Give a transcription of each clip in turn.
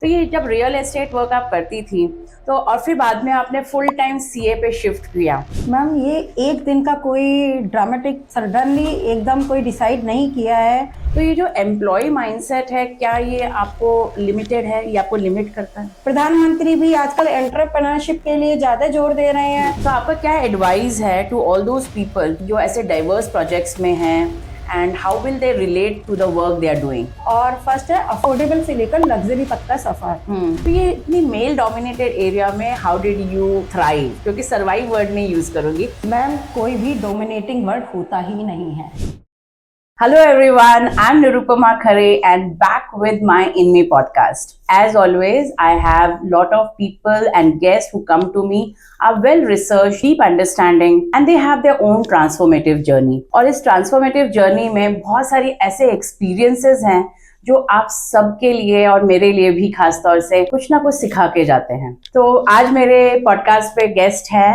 तो ये जब रियल एस्टेट वर्क आप करती थी तो और फिर बाद में आपने फुल टाइम सीए पे शिफ्ट किया। मैम ये एक दिन का कोई ड्रामेटिक सडनली एकदम कोई डिसाइड नहीं किया है। तो ये जो एम्प्लॉय माइंडसेट है, क्या ये आपको लिमिटेड है या आपको लिमिट करता है? प्रधानमंत्री भी आजकल एंटरप्रेन्योरशिप के लिए ज़्यादा जोर दे रहे हैं। तो आपका क्या एडवाइस है टू ऑल दोज पीपल जो ऐसे डाइवर्स प्रोजेक्ट्स में हैं and how will they relate to the work they are doing? और फर्स्ट है अफोर्डेबल से लेकर लग्जरी तक का सफर। तो ये इतनी मेल डोमिनेटेड एरिया में हाउ डिड यू थ्राइव? क्योंकि सर्वाइव वर्ड नहीं यूज करूंगी। मैम कोई भी डोमिनेटिंग वर्ड होता ही नहीं है। Hello everyone, I'm Nirupama Khare and back with my InMe podcast. As always, I have lot of people and guests who come to me are well researched, deep understanding and they have their own transformative journey. और इस transformative journey में बहुत सारी ऐसे experiences हैं जो आप सबके लिए और मेरे लिए भी खास तौर से कुछ ना कुछ सिखा के जाते हैं। तो आज मेरे पॉडकास्ट पे गेस्ट है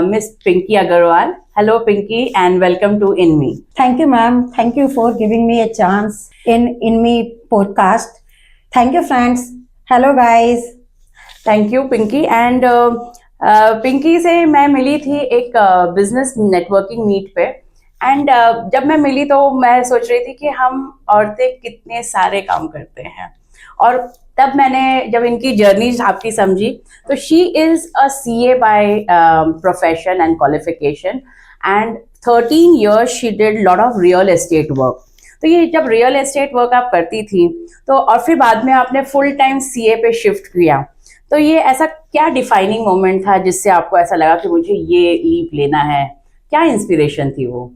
Miss Pinky Agarwal. Hello Pinky and welcome to InMe. Thank you ma'am. Thank you for giving me a chance in me podcast. Thank you friends. Hello guys. Thank you Pinky and Pinky से मैं मिली थी एक business networking meet पे and जब मैं मिली तो मैं सोच रही थी कि हम औरतें कितने सारे काम करते हैं और तब मैंने जब इनकी जर्नी आपकी समझी तो she is a CA by profession and qualification and 13 years she did lot of real estate work. तो ये जब रियल एस्टेट वर्क आप करती थी तो और फिर बाद में आपने फुल टाइम सीए पे शिफ्ट किया, तो ये ऐसा क्या डिफाइनिंग मोमेंट था जिससे आपको ऐसा लगा कि मुझे ये लीप लेना है? क्या इंस्पिरेशन थी वो?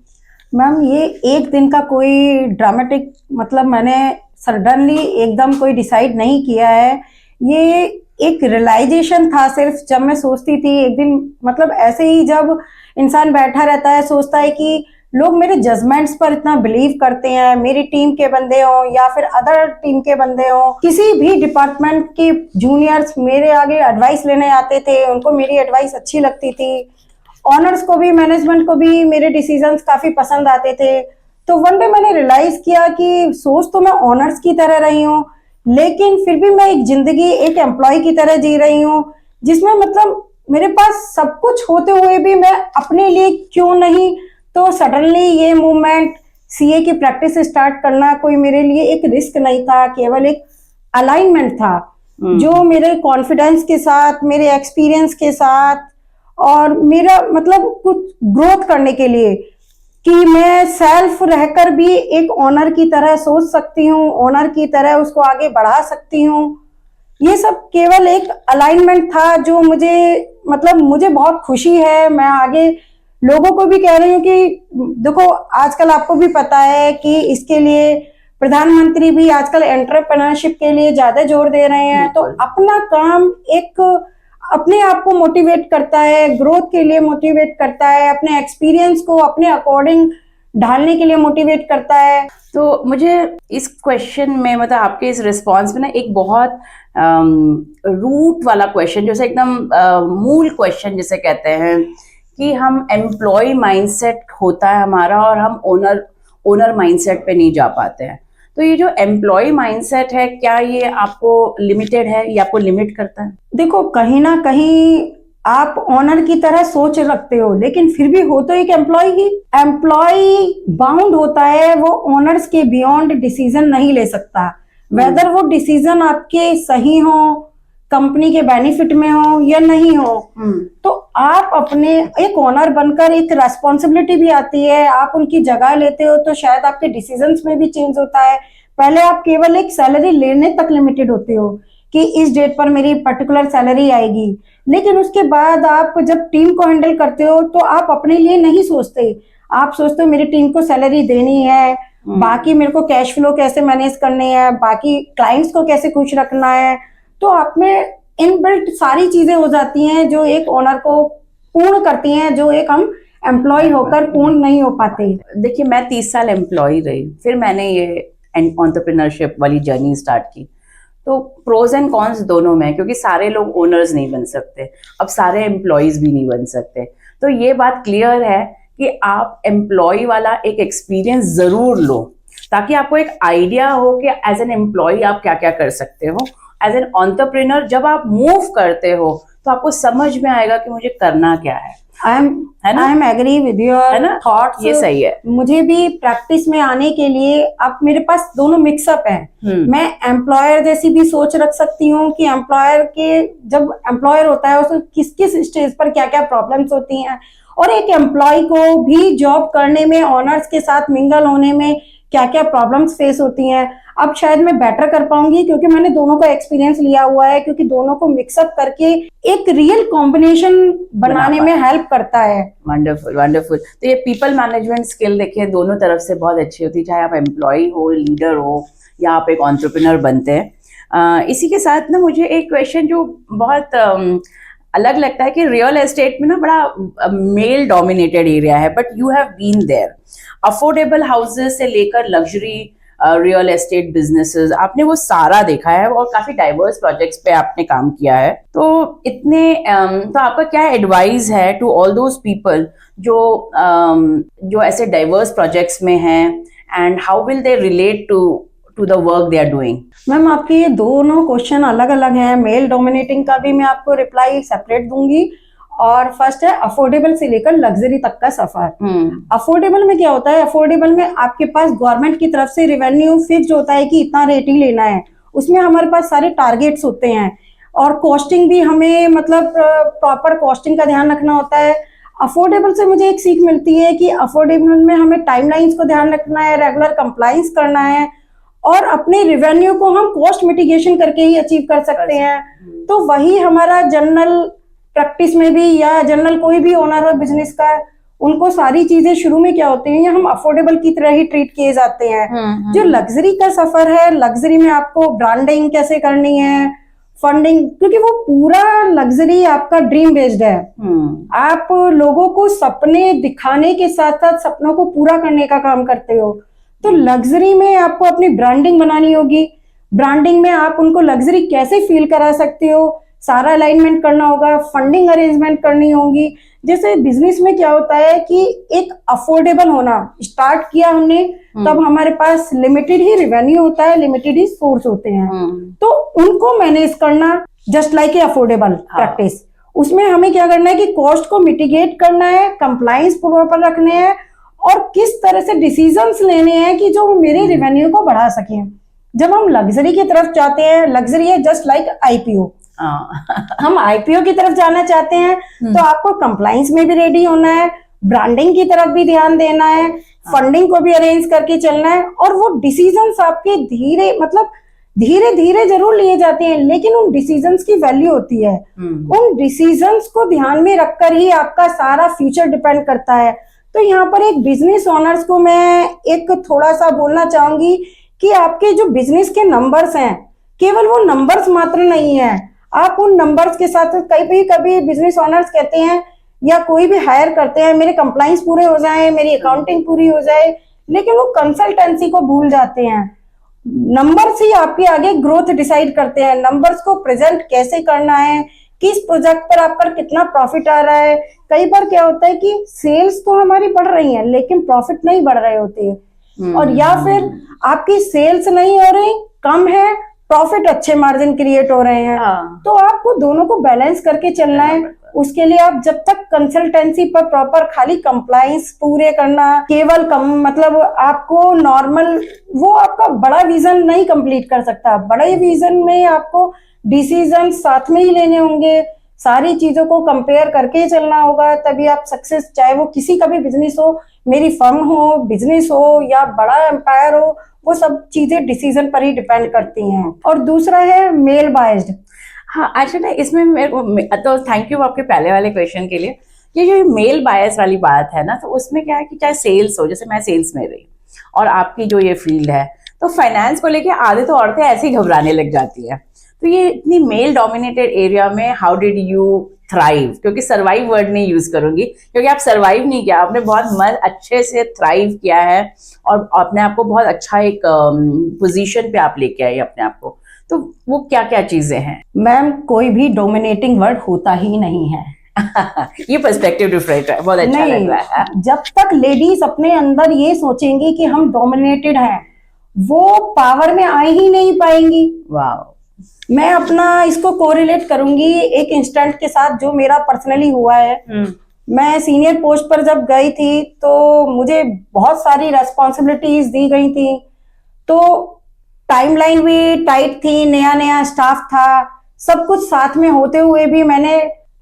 मैम ये एक दिन का कोई ड्रामेटिक मैंने सडनली एकदम कोई डिसाइड नहीं किया है। ये एक रियलाइजेशन था सिर्फ जब मैं सोचती थी एक दिन ऐसे ही जब इंसान बैठा रहता है सोचता है कि लोग मेरे जजमेंट्स पर इतना बिलीव करते हैं, मेरी टीम के बंदे हों या फिर अदर टीम के बंदे हों, किसी भी डिपार्टमेंट के जूनियर्स मेरे आगे एडवाइस लेने आते थे, उनको मेरी एडवाइस अच्छी लगती थी। ऑनर्स को भी मैनेजमेंट को भी मेरे डिसीजंस काफी पसंद आते थे। तो वन डे मैंने रियलाइज किया कि सोच तो मैं ऑनर्स की तरह रही हूँ लेकिन फिर भी मैं एक जिंदगी एक एम्प्लॉय की तरह जी रही हूँ जिसमें मेरे पास सब कुछ होते हुए भी मैं अपने लिए क्यों नहीं। तो सडनली ये मूवमेंट सीए की प्रैक्टिस स्टार्ट करना कोई मेरे लिए एक रिस्क नहीं था, केवल एक अलाइनमेंट था जो मेरे कॉन्फिडेंस के साथ, मेरे एक्सपीरियंस के साथ और मेरा कुछ ग्रोथ करने के लिए कि मैं सेल्फ रहकर भी एक ओनर की तरह सोच सकती हूँ, ओनर की तरह उसको आगे बढ़ा सकती हूँ। ये सब केवल एक अलाइनमेंट था जो मुझे बहुत खुशी है। मैं आगे लोगों को भी कह रही हूँ कि देखो आजकल आपको भी पता है कि इसके लिए प्रधानमंत्री भी आजकल एंटरप्रेन्योरशिप के लिए ज्यादा जोर दे रहे हैं। तो अपना काम एक अपने आप को मोटिवेट करता है, ग्रोथ के लिए मोटिवेट करता है, अपने एक्सपीरियंस को अपने अकॉर्डिंग ढालने के लिए मोटिवेट करता है। तो मुझे इस क्वेश्चन में आपके इस रिस्पॉन्स में ना एक बहुत रूट वाला क्वेश्चन, जैसे एकदम मूल क्वेश्चन जिसे कहते हैं कि हम एम्प्लॉय माइंडसेट होता है हमारा और हम ओनर माइंडसेट पे नहीं जा पाते हैं। तो ये जो एम्प्लॉय माइंडसेट है, क्या ये आपको लिमिटेड है या आपको लिमिट करता है? देखो कहीं ना कहीं आप ओनर की तरह सोच रखते हो लेकिन फिर भी हो तो एक एम्प्लॉय ही। एम्प्लॉय बाउंड होता है, वो ओनर्स के बियॉन्ड डिसीजन नहीं ले सकता, वेदर वो डिसीजन आपके सही हो, कंपनी के बेनिफिट में हो या नहीं हो। तो आप अपने एक ओनर बनकर एक रेस्पॉन्सिबिलिटी भी आती है, आप उनकी जगह लेते हो तो शायद आपके डिसीजंस में भी चेंज होता है। पहले आप केवल एक सैलरी लेने तक लिमिटेड होते हो कि इस डेट पर मेरी पर्टिकुलर सैलरी आएगी, लेकिन उसके बाद आप जब टीम को हैंडल करते हो तो आप अपने लिए नहीं सोचते, आप सोचते हो मेरी टीम को सैलरी देनी है, बाकी मेरे को कैश फ्लो कैसे मैनेज करने हैं, बाकी क्लाइंट्स को कैसे खुश रखना है। तो आप में इनबिल्ट सारी चीजें हो जाती हैं जो एक ओनर को पूर्ण करती हैं, जो एक हम एम्प्लॉय होकर पूर्ण नहीं हो पाते। देखिए मैं 30 साल एम्प्लॉय रही, फिर मैंने ये एंटरप्रेन्योरशिप वाली जर्नी स्टार्ट की। तो प्रोज एंड कॉन्स दोनों में, क्योंकि सारे लोग ओनर्स नहीं बन सकते, अब सारे एम्प्लॉयज भी नहीं बन सकते। तो ये बात क्लियर है कि आप एम्प्लॉय वाला एक एक्सपीरियंस जरूर लो ताकि आपको एक आइडिया हो कि एज एन एम्प्लॉय आप क्या क्या कर सकते हो एज एन एंटरप्रेन्योर जब आप मूव करते हो तो आपको समझ में आएगा कि मुझे करना क्या है I am agree with your thoughts. ये सही है। मुझे भी प्रैक्टिस में आने के लिए अब मेरे पास दोनों मिक्सअप है। मैं एम्प्लॉयर जैसी भी सोच रख सकती हूँ कि एम्प्लॉयर के जब एम्प्लॉयर होता है उसको किस किस स्टेज पर क्या क्या प्रॉब्लम्स होती हैं, और एक एम्प्लॉय को भी जॉब करने में ऑनर्स के साथ मिंगल होने में क्या क्या प्रॉब्लम्स फेस होती हैं। अब शायद मैं बेटर कर पाऊंगी क्योंकि मैंने दोनों का एक्सपीरियंस लिया हुआ है, क्योंकि दोनों को मिक्सअप करके एक रियल कॉम्बिनेशन बनाने में हेल्प करता है। Wonderful wonderful. तो ये पीपल मैनेजमेंट स्किल देखिए दोनों तरफ से बहुत अच्छी होती है, चाहे आप एम्प्लॉय हो, लीडर हो, या आप एक एंटरप्रेन्योर बनते हैं। इसी के साथ ना मुझे एक क्वेश्चन जो बहुत अलग लगता है कि रियल एस्टेट में ना बड़ा मेल डोमिनेटेड एरिया है, but you have been there. Affordable houses से लेकर लग्जरी रियल एस्टेट बिजनेसेस, आपने वो सारा देखा है और काफी डाइवर्स प्रोजेक्ट्स पे आपने काम किया है। तो इतने तो आपका क्या एडवाइस है टू ऑल दोज पीपल जो ऐसे डाइवर्स प्रोजेक्ट्स में हैं, and how will they relate to the work they are doing? Ma'am आपके ये दोनों क्वेश्चन अलग अलग हैं। मेल डोमिनेटिंग का भी मैं आपको रिप्लाई सेपरेट दूंगी, और फर्स्ट है अफोर्डेबल से लेकर लग्जरी तक का सफर। अफोर्डेबल में क्या होता है, अफोर्डेबल में आपके पास गवर्नमेंट की तरफ से रेवेन्यू फिक्स होता है कि इतना रेट ही लेना है, उसमें हमारे पास सारे टारगेट्स होते हैं, और कॉस्टिंग भी हमें मतलब प्रॉपर कॉस्टिंग का ध्यान रखना होता है। अफोर्डेबल से मुझे एक सीख मिलती है कि अफोर्डेबल में हमें टाइमलाइंस को ध्यान रखना है, रेगुलर कंप्लाइंस करना है, और अपने रेवेन्यू को हम कॉस्ट मिटिगेशन करके ही अचीव कर सकते हैं। तो वही हमारा जनरल प्रैक्टिस में भी, या जनरल कोई भी ओनर हो बिजनेस का, उनको सारी चीजें शुरू में क्या होती हैं, हम अफोर्डेबल की तरह ही ट्रीट किए जाते हैं। जो लग्जरी का सफर है, लग्जरी में आपको ब्रांडिंग कैसे करनी है, फंडिंग, क्योंकि वो पूरा लग्जरी आपका ड्रीम बेस्ड है। आप लोगों को सपने दिखाने के साथ साथ सपनों को पूरा करने का काम करते हो। तो लग्जरी में आपको अपनी ब्रांडिंग बनानी होगी। ब्रांडिंग में आप उनको लग्जरी कैसे फील करा सकते हो, सारा अलाइनमेंट करना होगा, फंडिंग अरेंजमेंट करनी होगी। जैसे बिजनेस में क्या होता है कि एक अफोर्डेबल होना, स्टार्ट किया हमने तब हमारे पास लिमिटेड ही रेवेन्यू होता है, लिमिटेड ही सोर्स होते हैं, तो उनको मैनेज करना just like a affordable practice. उसमें हमें क्या करना है कि कॉस्ट को मिटिगेट करना है, कंप्लाइंस प्रॉपर रखने हैं, और किस तरह से डिसीजंस लेने हैं कि जो मेरे रेवेन्यू को बढ़ा सकें। जब हम लग्जरी की तरफ जाते हैं, लग्जरी है जस्ट लाइक आईपीओ, हम आईपीओ की तरफ जाना चाहते हैं तो आपको कंप्लाइंस में भी रेडी होना है, ब्रांडिंग की तरफ भी ध्यान देना है, फंडिंग को भी अरेंज करके चलना है, और वो डिसीजंस आपके धीरे धीरे जरूर लिए जाते हैं, लेकिन उन डिसीजंस की वैल्यू होती है। उन डिसीजंस को ध्यान में रखकर ही आपका सारा फ्यूचर डिपेंड करता है। तो यहाँ पर एक बिजनेस ओनर्स को मैं एक थोड़ा सा बोलना चाहूंगी कि आपके जो बिजनेस के नंबर्स हैं, केवल वो नंबर्स मात्र नहीं है। आप उन नंबर्स के साथ कभी बिजनेस ओनर्स कहते हैं या कोई भी हायर करते हैं, मेरे कंप्लाइंस पूरे हो जाए, मेरी अकाउंटिंग पूरी हो जाए, लेकिन वो कंसल्टेंसी को भूल जाते हैं। नंबर्स ही आपके आगे ग्रोथ डिसाइड करते हैं। नंबर्स को प्रेजेंट कैसे करना है, किस प्रोजेक्ट पर आपका कितना प्रॉफिट आ रहा है। कई बार क्या होता है कि सेल्स तो हमारी बढ़ रही है लेकिन प्रॉफिट नहीं बढ़ रहे होते, और या फिर आपकी सेल्स नहीं हो रही, कम है, प्रॉफिट अच्छे मार्जिन क्रिएट हो रहे हैं। तो आपको दोनों को बैलेंस करके चलना है। उसके लिए आप जब तक कंसल्टेंसी पर प्रॉपर खाली कंप्लाइंस पूरे करना, केवल मतलब आपको नॉर्मल, वो आपका बड़ा विजन नहीं कंप्लीट कर सकता। बड़े विजन में आपको डिसीजन साथ में ही लेने होंगे, सारी चीजों को कंपेयर करके चलना होगा, तभी आप सक्सेस, चाहे वो किसी का भी बिजनेस हो, मेरी फर्म हो, बिजनेस हो, या बड़ा एम्पायर हो, वो सब चीजें डिसीजन पर ही डिपेंड करती हैं। और दूसरा है मेल बायस्ड। हाँ, एक्चुअली इसमें मेरे को तो थैंक यू आपके पहले वाले क्वेश्चन के लिए। ये जो मेल बायस वाली बात है ना, तो उसमें क्या है कि चाहे सेल्स हो, जैसे मैं सेल्स में रही और आपकी जो ये फील्ड है, तो फाइनेंस को लेके आधे तो औरतें ऐसे ही घबराने लग जाती है। तो ये इतनी मेल डोमिनेटेड एरिया में हाउ डिड यू थ्राइव? क्योंकि सर्वाइव वर्ड नहीं यूज करूंगी, क्योंकि आप सर्वाइव नहीं किया, आपने बहुत अच्छे से थ्राइव किया है और अपने आप को बहुत अच्छा एक पोजीशन पे आप लेके आए अपने आप को। तो वो क्या क्या चीजें हैं? मैम, कोई भी डोमिनेटिंग वर्ड होता ही नहीं है। ये पर्सपेक्टिव डिफरेंट है, बहुत अच्छा लग रहा है। जब तक लेडीज अपने अंदर ये सोचेंगी कि हम डोमिनेटेड हैं, वो पावर में आ ही नहीं पाएंगी। वाह, मैं अपना इसको कोरिलेट करूंगी एक इंस्टेंट के साथ जो मेरा पर्सनली हुआ है। मैं सीनियर पोस्ट पर जब गई थी तो मुझे बहुत सारी रेस्पॉन्सिबिलिटीज दी गई थी, तो टाइमलाइन भी टाइट थी, नया नया स्टाफ था, सब कुछ साथ में होते हुए भी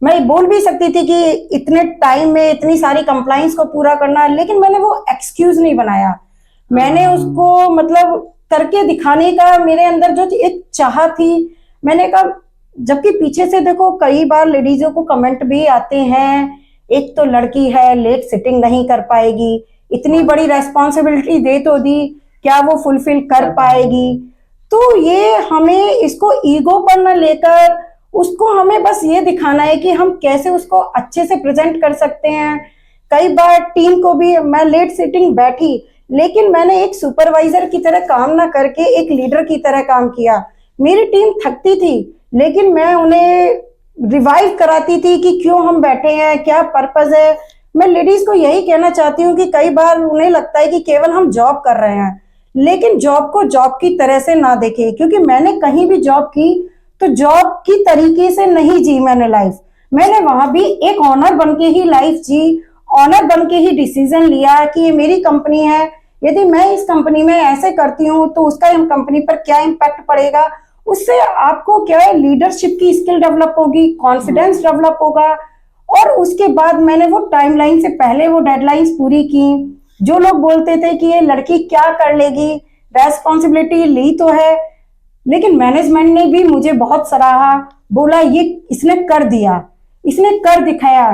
मैं बोल भी सकती थी कि इतने टाइम में इतनी सारी कंप्लाइंस को पूरा करना, लेकिन मैंने वो एक्सक्यूज नहीं बनाया। मैंने उसको मतलब करके दिखाने का मेरे अंदर जो एक चाह थी। मैंने कहा, जबकि पीछे से देखो कई बार लेडीजों को कमेंट भी आते हैं, एक तो लड़की है, लेट सिटिंग नहीं कर पाएगी, इतनी बड़ी रेस्पॉन्सिबिलिटी दे तो दी, क्या वो फुलफिल कर पाएगी। तो ये हमें इसको ईगो पर न लेकर उसको हमें बस ये दिखाना है कि हम कैसे उसको अच्छे से प्रेजेंट कर सकते हैं। कई बार टीम को भी, मैं लेट सिटिंग बैठी लेकिन मैंने एक सुपरवाइजर की तरह काम ना करके एक लीडर की तरह काम किया। मेरी टीम थकती थी लेकिन मैं उन्हें रिवाइव कराती थी कि क्यों हम बैठे हैं, क्या पर्पस है। मैं लेडीज को यही कहना चाहती हूँ कि कई बार उन्हें लगता है कि केवल हम जॉब कर रहे हैं, लेकिन जॉब को जॉब की तरह से ना देखें, क्योंकि मैंने कहीं भी जॉब की तो जॉब की तरीके से नहीं जी मैंने लाइफ। मैंने वहां भी एक ऑनर बन के ही लाइफ जी, ऑनर बन के ही डिसीजन लिया कि ये मेरी कंपनी है, यदि मैं इस कंपनी में ऐसे करती हूँ तो उसका कंपनी पर क्या इम्पैक्ट पड़ेगा। उससे आपको क्या है, लीडरशिप की स्किल डेवलप होगी, कॉन्फिडेंस डेवलप होगा। और उसके बाद मैंने वो टाइमलाइन से पहले वो डेडलाइंस पूरी की। जो लोग बोलते थे कि ये लड़की क्या कर लेगी, रेस्पॉन्सिबिलिटी ली तो है, लेकिन मैनेजमेंट ने भी मुझे बहुत सराहा, बोला ये इसने कर दिया, इसने कर दिखाया,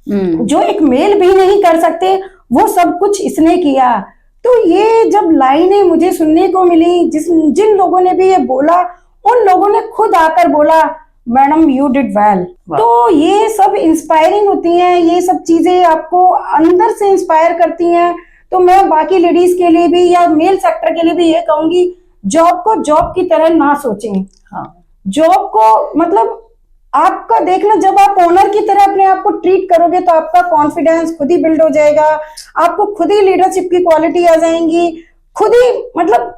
जो एक मेल भी नहीं कर सकते वो सब कुछ इसने किया। तो ये जब लाइनें मुझे सुनने को मिली, जिन लोगों ने भी ये बोला, उन लोगों ने खुद आकर बोला मैडम यू डिड वेल। तो ये सब इंस्पायरिंग होती हैं, ये सब चीजें आपको अंदर से इंस्पायर करती हैं। तो मैं बाकी लेडीज के लिए भी या मेल सेक्टर के लिए भी ये कहूंगी, जॉब को जॉब की तरह ना सोचें। जॉब को मतलब आपका देखना, जब आप ओनर की तरह अपने आप को ट्रीट करोगे तो आपका कॉन्फिडेंस खुद ही बिल्ड हो जाएगा, आपको खुद ही लीडरशिप की क्वालिटी आ जाएंगी, खुद ही मतलब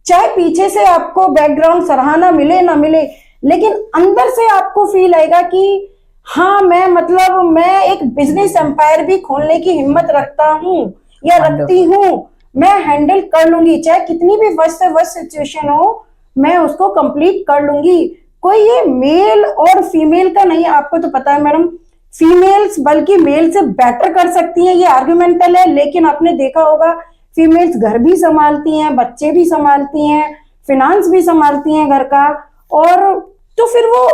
चाहे पीछे से आपको बैकग्राउंड सराहना मिले ना मिले, लेकिन अंदर से आपको फील आएगा कि हाँ मैं एक बिजनेस एम्पायर भी खोलने की हिम्मत रखता हूँ या रखती हूँ, मैं हैंडल कर लूंगी, चाहे कितनी भी वर्स्ट से वर्स्ट सिचुएशन हो मैं उसको कंप्लीट कर लूंगी। कोई ये मेल और फीमेल का नहीं, आपको तो पता है मैडम, फीमेल्स बल्कि मेल से बेटर कर सकती हैं, ये आर्गुमेंटल है, लेकिन आपने देखा होगा फीमेल्स घर भी संभालती हैं, बच्चे भी संभालती हैं, फिनांस भी संभालती हैं घर का, और तो फिर वो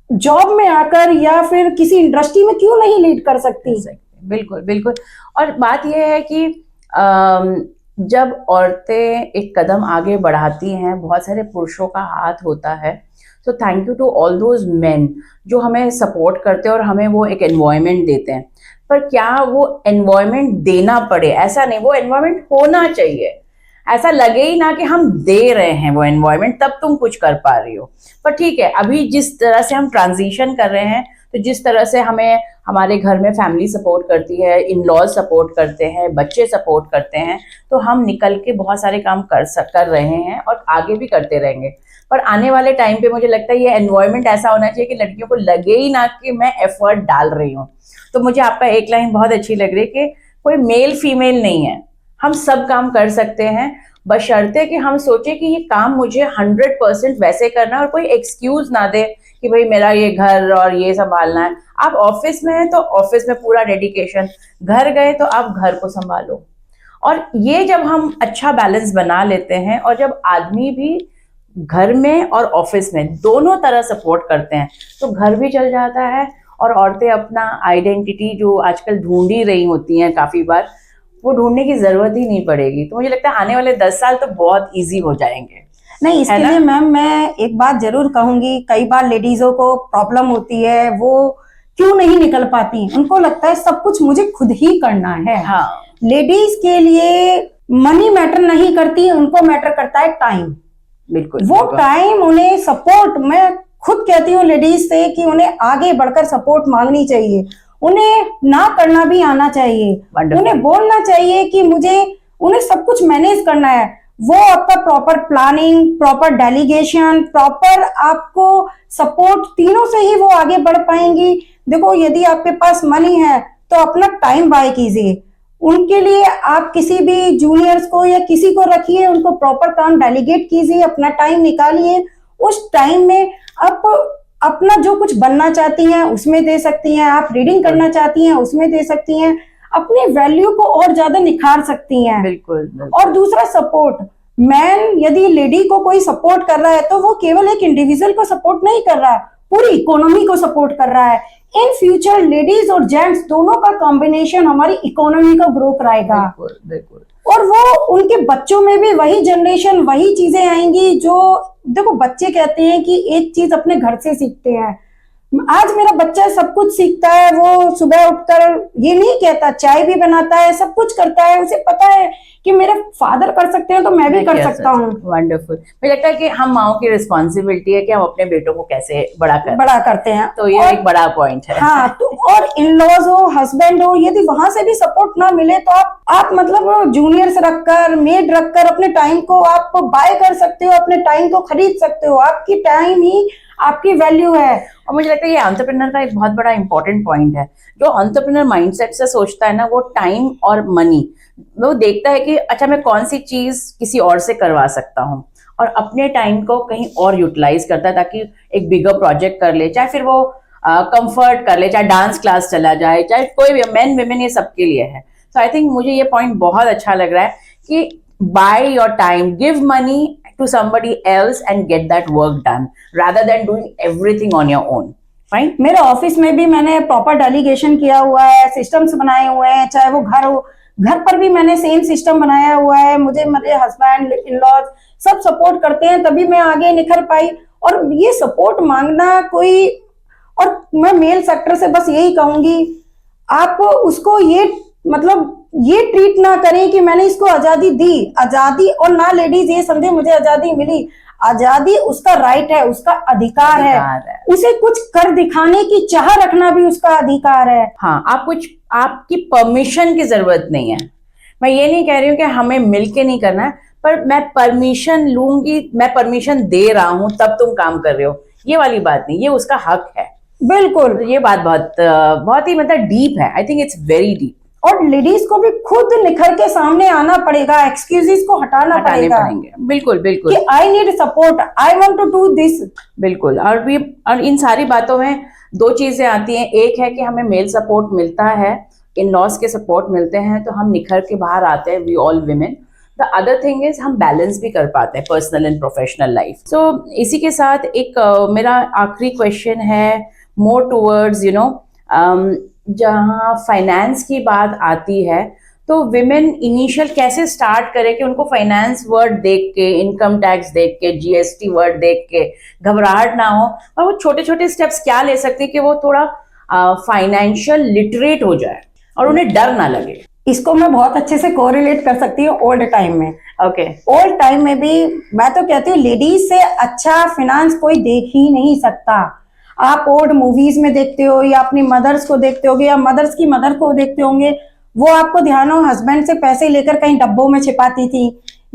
जॉब में आकर या फिर किसी इंडस्ट्री में क्यों नहीं लीड कर सकती। बिल्कुल बिल्कुल। और बात यह है कि जब औरतें एक कदम आगे बढ़ाती हैं, बहुत सारे पुरुषों का हाथ होता है। तो thank you to all those men जो हमें सपोर्ट करते हैं और हमें वो एक एनवायरनमेंट देते हैं। पर क्या वो एनवायरनमेंट देना पड़े, ऐसा नहीं, वो एनवायरनमेंट होना चाहिए। ऐसा लगे ही ना कि हम दे रहे हैं वो एनवायरनमेंट तब तुम कुछ कर पा रही हो। पर ठीक है, अभी जिस तरह से हम ट्रांजिशन कर रहे हैं, तो जिस तरह से हमें हमारे घर में फैमिली सपोर्ट करती है, इन लॉज सपोर्ट करते हैं, बच्चे सपोर्ट करते हैं, तो हम निकल के बहुत सारे काम कर रहे हैं और आगे भी करते रहेंगे। पर आने वाले टाइम पे मुझे लगता है ये एनवायरनमेंट ऐसा होना चाहिए कि लड़कियों को लगे ही ना कि मैं एफर्ट डाल रही हूँ। तो मुझे आपका एक लाइन बहुत अच्छी लग रही है कि कोई मेल फीमेल नहीं है, हम सब काम कर सकते हैं, बशर्ते कि हम सोचे कि ये काम मुझे 100% वैसे करना है और कोई एक्सक्यूज ना दे कि भाई मेरा ये घर और ये संभालना है। आप ऑफिस में हैं तो ऑफिस में पूरा डेडिकेशन, घर गए तो आप घर को संभालो। और ये जब हम अच्छा बैलेंस बना लेते हैं और जब आदमी भी घर में और ऑफिस में दोनों तरह सपोर्ट करते हैं तो घर भी चल जाता है और औरतें अपना आइडेंटिटी जो आजकल ढूंढ ही रही होती हैं काफी बार, वो ढूंढने की जरूरत ही नहीं पड़ेगी। तो मुझे लगता है आने वाले 10 साल तो बहुत इजी हो जाएंगे। नहीं, इसके लिए मैम मैं एक बात जरूर कहूंगी, कई बार लेडीजों को प्रॉब्लम होती है, वो क्यों नहीं निकल पाती, उनको लगता है सब कुछ मुझे खुद ही करना है। हाँ, लेडीज के लिए मनी मैटर नहीं करती, उनको मैटर करता है टाइम। बिल्कुल, वो टाइम उन्हें सपोर्ट, मैं खुद कहती हूँ लेडीज से कि उन्हें आगे बढ़कर सपोर्ट मांगनी चाहिए, उन्हें ना करना भी आना चाहिए, उन्हें बोलना चाहिए कि उन्हें सब कुछ मैनेज करना है। वो आपका proper planning, proper delegation, proper आपको सपोर्ट, तीनों से ही वो आगे बढ़ पाएंगी। देखो, यदि आपके पास मनी है तो अपना टाइम बाय कीजिए, उनके लिए आप किसी भी जूनियर्स को या किसी को रखिए, उनको प्रॉपर काम डेलीगेट कीजिए, अपना टाइम निकालिए। उस टाइम में आप अपना जो कुछ बनना चाहती हैं उसमें दे सकती हैं, आप रीडिंग करना चाहती हैं उसमें दे सकती हैं, अपनी वैल्यू को और ज्यादा निखार सकती हैं। बिल्कुल, बिल्कुल। और दूसरा सपोर्ट, मैन यदि लेडी को कोई सपोर्ट कर रहा है तो वो केवल एक इंडिविजुअल को सपोर्ट नहीं कर रहा, पूरी इकोनॉमी को सपोर्ट कर रहा है। इन फ्यूचर लेडीज और जेंट्स दोनों का कॉम्बिनेशन हमारी इकोनॉमी को ग्रो कराएगा। बिल्कुल, बिल्कुल। और वो उनके बच्चों में भी वही जनरेशन, वही चीजें आएंगी जो, देखो बच्चे कहते हैं कि एक चीज अपने घर से सीखते हैं। आज मेरा बच्चा सब कुछ सीखता है, वो सुबह उठकर ये नहीं कहता, चाय भी बनाता है, सब कुछ करता है, उसे पता है कि मेरे फादर कर सकते हैं तो मैं भी कर सकता हूँ। वंडरफुल। मुझे लगता है कि हम माओ की रिस्पॉन्सिबिलिटी है कि हम अपने बेटों को कैसे बड़ा करते हैं, तो ये एक बड़ा पॉइंट है। हाँ, तो और इन लॉज हो, हस्बैंड हो, यदि वहां से भी सपोर्ट ना मिले तो आप मतलब जूनियर्स रखकर, मेड रखकर अपने टाइम को आप बाय कर सकते हो, अपने टाइम को खरीद सकते हो। आपकी टाइम ही आपकी वैल्यू है। और मुझे लगता है ये एंटरप्रेन्योर का एक बहुत बड़ा इंपॉर्टेंट पॉइंट है। जो एंटरप्रेन्योर माइंडसेट से सोचता है ना, वो टाइम और मनी, वो देखता है कि अच्छा मैं कौन सी चीज किसी और से करवा सकता हूँ, और अपने टाइम को कहीं और यूटिलाइज करता है ताकि एक बिगर प्रोजेक्ट कर ले, चाहे फिर वो कंफर्ट कर ले, चाहे डांस क्लास चला जाए, चाहे कोई भी, मेन विमेन, ये सबके लिए है। सो आई थिंक मुझे ये पॉइंट बहुत अच्छा लग रहा है कि by your time, give money to somebody else and get that work done rather than doing everything on your own. Fine? मेरे ऑफिस में भी मैंने प्रॉपर डेलीगेशन किया हुआ है, सिस्टम्स बनाए हुए हैं, चाहे वो घर हो, घर पर भी मैंने सेम सिस्टम बनाया हुआ है। मुझे मेरे हस्बैंड, इन लॉज सब सपोर्ट करते हैं, तभी मैं आगे निखर पाई। और ये सपोर्ट मांगना कोई, और मैं मेल सेक्टर से बस यही कहूंगी, आप उसको ये मतलब ये ट्रीट ना करें कि मैंने इसको आजादी दी, आजादी, और ना लेडीज ये समझे मुझे आजादी मिली। आजादी उसका राइट है, उसका अधिकार है। उसे कुछ कर दिखाने की चाह रखना भी उसका अधिकार है। हाँ, आपकी परमिशन की जरूरत नहीं है। मैं ये नहीं कह रही हूँ कि हमें मिलके नहीं करना है, पर मैं परमिशन लूंगी, मैं परमिशन दे रहा हूँ तब तुम काम कर रहे हो, ये वाली बात नहीं, ये उसका हक है। बिल्कुल, ये बात बहुत ही मतलब डीप है। I think it's very deep. और लेडीज को भी खुद निखर के सामने आना पड़ेगा, एक्सक्यूजेस को हटाना पड़ेगा। बिल्कुल, बिल्कुल, कि I need support, I want to do this. बिल्कुल। और इन सारी बातों में दो चीजें आती हैं। एक है कि हमें मेल सपोर्ट मिलता है, इन लॉज के सपोर्ट मिलते हैं, तो हम निखर के बाहर आते हैं, we all women. The other thing is हम बैलेंस भी कर पाते हैं personal and professional life. So इसी के साथ एक मेरा आखिरी क्वेश्चन है, मोर टूवर्ड्स जहाँ फाइनेंस की बात आती है, तो विमेन इनिशियल कैसे स्टार्ट करें कि उनको फाइनेंस वर्ड देख के, इनकम टैक्स देख के, जीएसटी वर्ड देख के घबराहट ना हो, और वो छोटे छोटे स्टेप्स क्या ले सकती है कि वो थोड़ा फाइनेंशियल लिटरेट हो जाए और उन्हें डर ना लगे। इसको मैं बहुत अच्छे से कोरिलेट कर सकती हूँ ओल्ड टाइम में। ओके, ओल्ड टाइम में भी मैं तो कहती हूँ लेडीज से अच्छा फिनांस कोई देख ही नहीं सकता। आप ओल्ड मूवीज में देखते हो, या अपनी मदर्स को देखते होगे, या मदर्स की मदर को देखते होंगे, वो आपको ध्यान हो हस्बैंड से पैसे लेकर कहीं डब्बों में छिपाती थी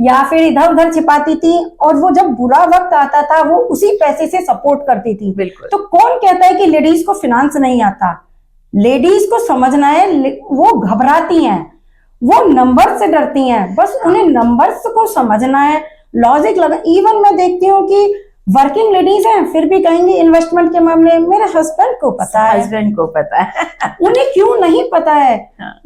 या फिर इधर उधर छिपाती थी, और वो जब बुरा वक्त आता था वो उसी पैसे से सपोर्ट करती थी। बिल्कुल। तो कौन कहता है कि लेडीज को फिनांस नहीं आता? लेडीज को समझना है, वो घबराती हैं, वो नंबर से डरती हैं, बस उन्हें नंबर्स को समझना है, लॉजिक लगा। इवन मैं देखती हूँ कि वर्किंग लेडीज हैं फिर भी कहेंगी इन्वेस्टमेंट के मामले में मेरे हस्बैंड को पता है, हस्बैंड को पता है। उन्हें क्यों नहीं पता है?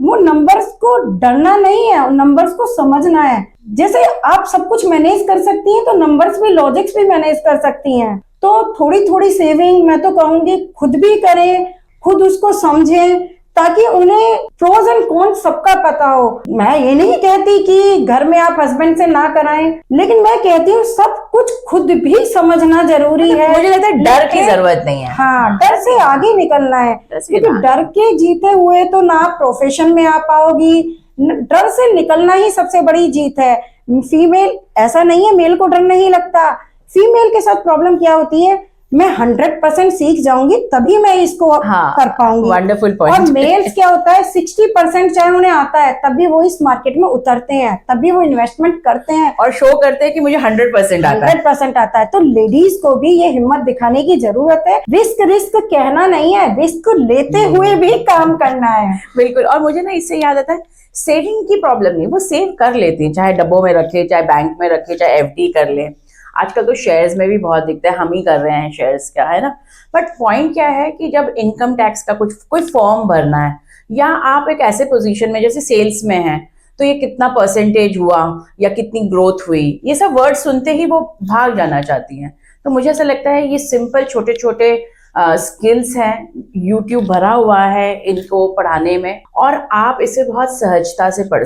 वो नंबर्स को डरना नहीं है, नंबर्स को समझना है। जैसे आप सब कुछ मैनेज कर सकती हैं तो नंबर्स भी, लॉजिक्स भी मैनेज कर सकती हैं। तो थोड़ी थोड़ी सेविंग मैं तो कहूंगी खुद भी करें, खुद उसको समझें, ताकि उन्हें प्रोज एंड कॉन्स सबका पता हो। मैं ये नहीं कहती कि घर में आप हस्बैंड से ना कराएं, लेकिन मैं कहती हूँ सब कुछ खुद भी समझना जरूरी है। मुझे लगता है डर की जरूरत नहीं है। हाँ, डर से आगे निकलना है, क्योंकि डर के जीते हुए तो ना आप प्रोफेशन में आ पाओगी। डर से निकलना ही सबसे बड़ी जीत है। फीमेल, ऐसा नहीं है मेल को डर नहीं लगता, फीमेल के साथ प्रॉब्लम क्या होती है, मैं 100% सीख जाऊंगी तभी मैं इसको कर पाऊंगी। वंडरफुल और पॉइंट। मेल्स क्या होता है, 60% चाहे उन्हें आता है तभी वो इस मार्केट में उतरते हैं, तभी वो इन्वेस्टमेंट करते हैं और शो करते हैं कि मुझे 100% आता है। 100% आता है। तो लेडीज को भी ये हिम्मत दिखाने की जरूरत है। रिस्क रिस्क कहना नहीं है, रिस्क लेते हुए भी काम करना है। बिल्कुल। और मुझे ना इससे याद आता है, सेविंग की प्रॉब्लम नहीं, वो सेव कर लेती हैं, चाहे डब्बों में रखे, चाहे बैंक में रखे, चाहे एफडी कर ले। आजकल तो शेयर्स में भी बहुत दिखता है, हम ही कर रहे हैं शेयर्स का, है ना। बट पॉइंट क्या है कि जब इनकम टैक्स का कोई फॉर्म भरना है, या आप एक ऐसे पोजीशन में जैसे सेल्स में है, तो ये कितना परसेंटेज हुआ या कितनी ग्रोथ हुई, ये सब वर्ड सुनते ही वो भाग जाना चाहती हैं। तो मुझे ऐसा लगता है ये सिंपल छोटे छोटे स्किल्स हैं, यूट्यूब भरा हुआ है इनको पढ़ाने में, और आप इसे बहुत सहजता से कर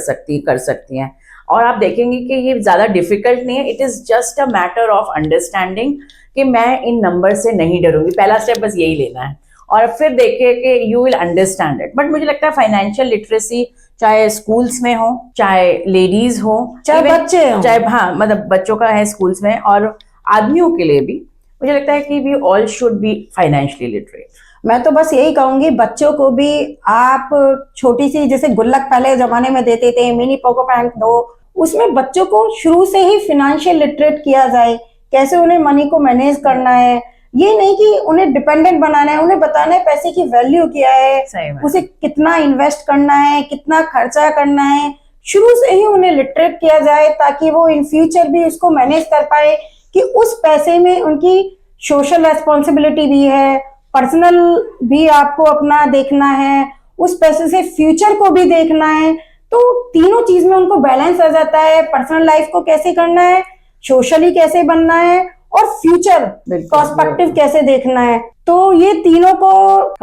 सकती हैं। और आप देखेंगे कि ये ज़्यादा डिफिकल्ट नहीं है, it is just a matter of understanding कि मैं इन नंबर से नहीं डरूंगी। पहला स्टेप बस यही लेना है, और फिर देखिए कि you will understand it. But मुझे लगता है फाइनेंशियल लिटरेसी चाहे स्कूल्स में हो, चाहे लेडीज हो, चाहे बच्चे हो, चाहे हाँ मतलब बच्चों का है स्कूल्स में, और आदमियों के लिए भी मुझे लगता है कि we all should be financially literate. मैं तो बस यही कहूंगी बच्चों को भी आप छोटी सी, जैसे गुल्लक पहले जमाने में देते थे, मिनी पोको बैंक दो, उसमें बच्चों को शुरू से ही फिनेंशियल लिटरेट किया जाए, कैसे उन्हें मनी को मैनेज करना है। ये नहीं कि उन्हें डिपेंडेंट बनाना है, उन्हें बताना है पैसे की वैल्यू क्या है, उसे कितना इन्वेस्ट करना है, कितना खर्चा करना है। शुरू से ही उन्हें लिटरेट किया जाए ताकि वो इन फ्यूचर भी उसको मैनेज कर पाए कि उस पैसे में उनकी सोशल रेस्पॉन्सिबिलिटी भी है, पर्सनल भी आपको अपना देखना है, उस पैसे से फ्यूचर को भी देखना है। तो तीनों चीज में उनको बैलेंस आ जाता है, पर्सनल लाइफ को कैसे करना है, सोशली कैसे बनना है, और फ्यूचर पर्सपेक्टिव कैसे देखना है। तो ये तीनों को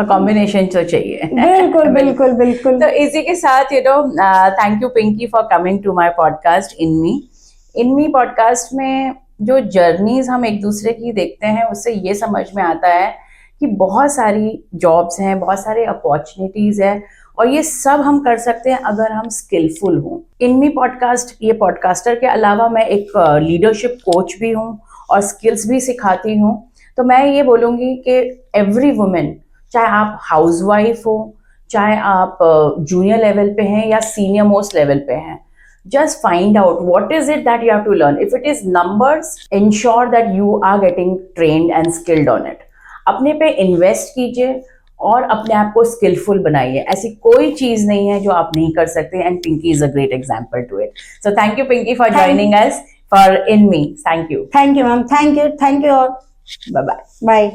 कॉम्बिनेशन तो चाहिए। बिल्कुल बिल्कुल बिल्कुल। तो इसी के साथ thank you Pinky for coming to my podcast in me podcast में जो जर्नीज हम एक दूसरे की देखते हैं, उससे ये समझ में आता है कि बहुत सारी जॉब्स हैं, बहुत सारे अपॉर्चुनिटीज है, और ये सब हम कर सकते हैं अगर हम स्किलफुल हों। इनमी पॉडकास्ट, ये पॉडकास्टर के अलावा मैं एक लीडरशिप कोच भी हूँ और स्किल्स भी सिखाती हूँ। तो मैं ये बोलूँगी कि एवरी वुमेन, चाहे आप हाउसवाइफ हो, चाहे आप जूनियर लेवल पे हैं या सीनियर मोस्ट लेवल पे हैं, just find out what is it that you have to learn. If it is numbers, ensure that you are getting trained and skilled on it. अपने पे इन्वेस्ट कीजिए और अपने आप को स्किलफुल बनाइए। ऐसी कोई चीज नहीं है जो आप नहीं कर सकते, and Pinky is a great example to it. So thank you Pinky for joining us for in me. Thank you ma'am, thank you और बाय बाय। बाय।